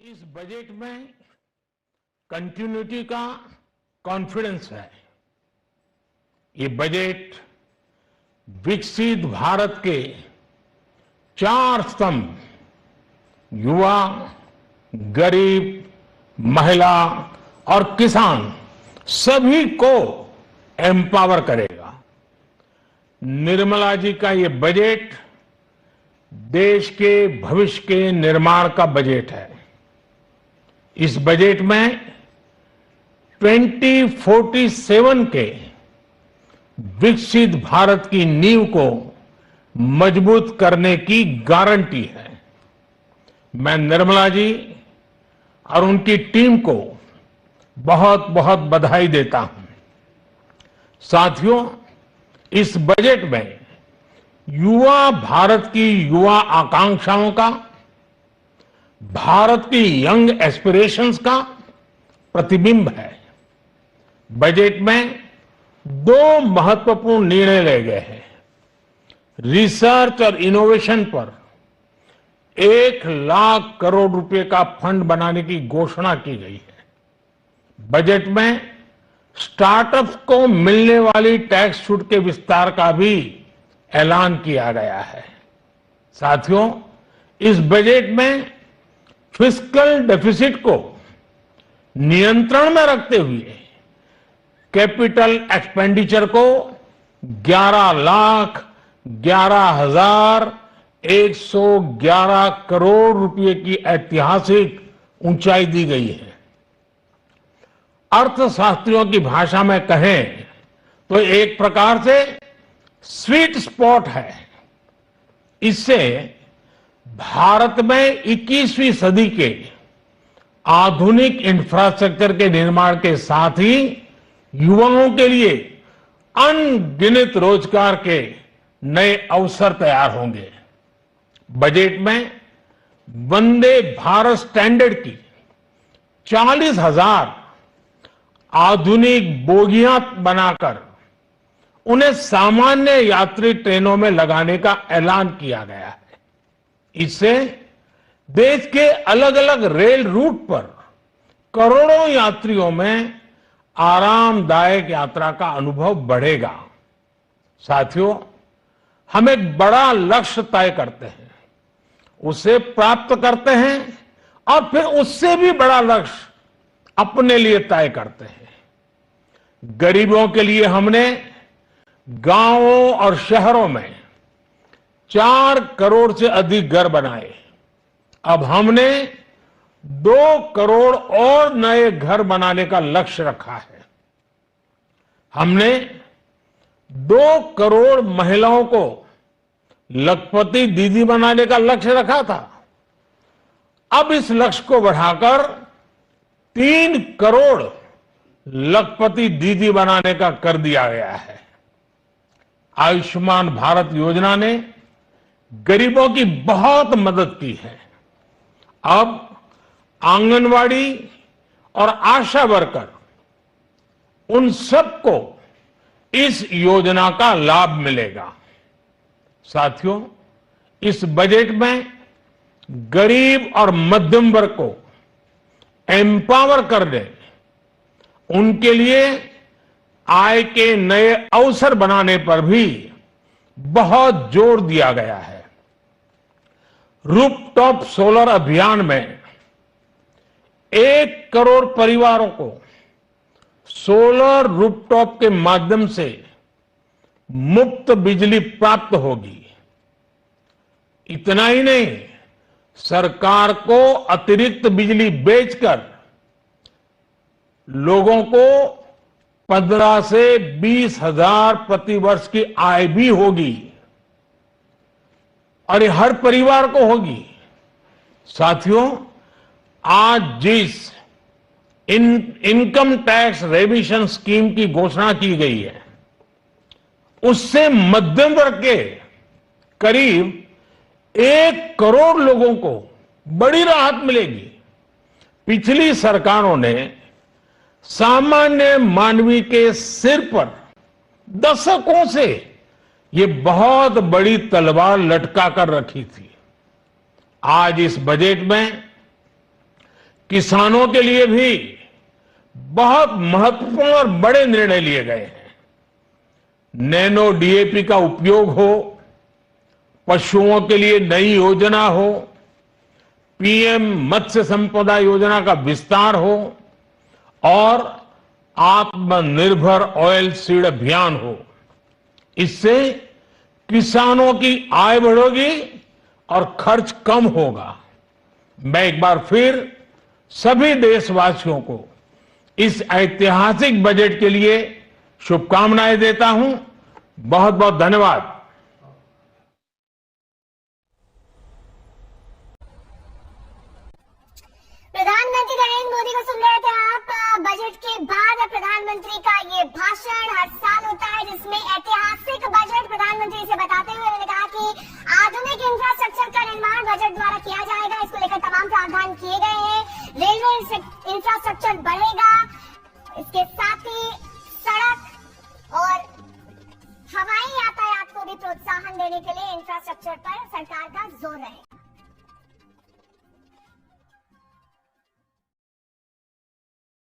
इस बजट में कंटिन्यूटी का कॉन्फिडेंस है। ये बजट विकसित भारत के 4 स्तंभ युवा, गरीब, महिला और किसान सभी को एम्पावर करेगा। निर्मला जी का ये बजट देश के भविष्य के निर्माण का बजट है। इस बजट में 2047 के विकसित भारत की नींव को मजबूत करने की गारंटी है। मैं निर्मला जी और उनकी टीम को बहुत बहुत बधाई देता हूं। साथियों, इस बजट में युवा भारत की युवा आकांक्षाओं का, भारत की यंग एस्पिरेशंस का प्रतिबिंब है। बजट में 2 महत्वपूर्ण निर्णय लिए गए हैं। रिसर्च और इनोवेशन पर 1 लाख करोड़ रुपए का फंड बनाने की घोषणा की गई है। बजट में स्टार्टअप्स को मिलने वाली टैक्स छूट के विस्तार का भी ऐलान किया गया है। साथियों, इस बजट में फिस्कल डेफिसिट को नियंत्रण में रखते हुए कैपिटल एक्सपेंडिचर को 11,11,111 करोड़ रुपए की ऐतिहासिक ऊंचाई दी गई है। अर्थशास्त्रियों की भाषा में कहें तो एक प्रकार से स्वीट स्पॉट है। इससे भारत में 21वीं सदी के आधुनिक इंफ्रास्ट्रक्चर के निर्माण के साथ ही युवाओं के लिए अनगिनत रोजगार के नए अवसर तैयार होंगे। बजट में वंदे भारत स्टैंडर्ड की 40,000 आधुनिक बोगियां बनाकर उन्हें सामान्य यात्री ट्रेनों में लगाने का ऐलान किया गया है। इससे देश के अलग अलग रेल रूट पर करोड़ों यात्रियों में आरामदायक यात्रा का अनुभव बढ़ेगा। साथियों, हम एक बड़ा लक्ष्य तय करते हैं, उसे प्राप्त करते हैं और फिर उससे भी बड़ा लक्ष्य अपने लिए तय करते हैं। गरीबों के लिए हमने गांवों और शहरों में 4 करोड़ से अधिक घर बनाए। अब हमने 2 करोड़ और नए घर बनाने का लक्ष्य रखा है। हमने 2 करोड़ महिलाओं को लखपति दीदी बनाने का लक्ष्य रखा था। अब इस लक्ष्य को बढ़ाकर 3 करोड़ लखपति दीदी बनाने का कर दिया गया है। आयुष्मान भारत योजना ने गरीबों की बहुत मदद की है। अब आंगनवाड़ी और आशा वर्कर, उन सबको इस योजना का लाभ मिलेगा। साथियों, इस बजट में गरीब और मध्यम वर्ग को एम्पावर करने, उनके लिए आय के नए अवसर बनाने पर भी बहुत जोर दिया गया है। रूफटॉप सोलर अभियान में 1 करोड़ परिवारों को सोलर रूफटॉप के माध्यम से मुफ्त बिजली प्राप्त होगी। इतना ही नहीं, सरकार को अतिरिक्त बिजली बेचकर लोगों को 15 से 20 हजार प्रति वर्ष की आय भी होगी और ये हर परिवार को होगी। साथियों, आज जिस इनकम टैक्स रेमिशन स्कीम की घोषणा की गई है, उससे मध्यम वर्ग के करीब 1 करोड़ लोगों को बड़ी राहत मिलेगी। पिछली सरकारों ने सामान्य मानवी के सिर पर दशकों से ये बहुत बड़ी तलवार लटका कर रखी थी। आज इस बजट में किसानों के लिए भी बहुत महत्वपूर्ण और बड़े निर्णय लिए गए हैं। नैनो डीएपी का उपयोग हो, पशुओं के लिए नई योजना हो, पीएम मत्स्य संपदा योजना का विस्तार हो और आत्मनिर्भर ऑयल सीड अभियान हो। इससे किसानों की आय बढ़ेगी और खर्च कम होगा। मैं एक बार फिर सभी देशवासियों को इस ऐतिहासिक बजट के लिए शुभकामनाएं देता हूं। बहुत बहुत धन्यवाद। प्रधानमंत्री नरेंद्र मोदी को सुन रहे थे आप। बजट के बाद प्रधानमंत्री का ये भाषण हर साल होता है जिसमें ऐतिहासिक बजट प्रधानमंत्री से बताते हुए उन्होंने कहा कि आधुनिक इंफ्रास्ट्रक्चर का निर्माण बजट द्वारा किया जाएगा। इसको लेकर तमाम प्रावधान किए गए हैं। रेलवे इंफ्रास्ट्रक्चर बढ़ेगा, इसके साथ ही सड़क और हवाई यातायात को भी प्रोत्साहन देने के लिए इंफ्रास्ट्रक्चर पर सरकार का जोर रहेगा।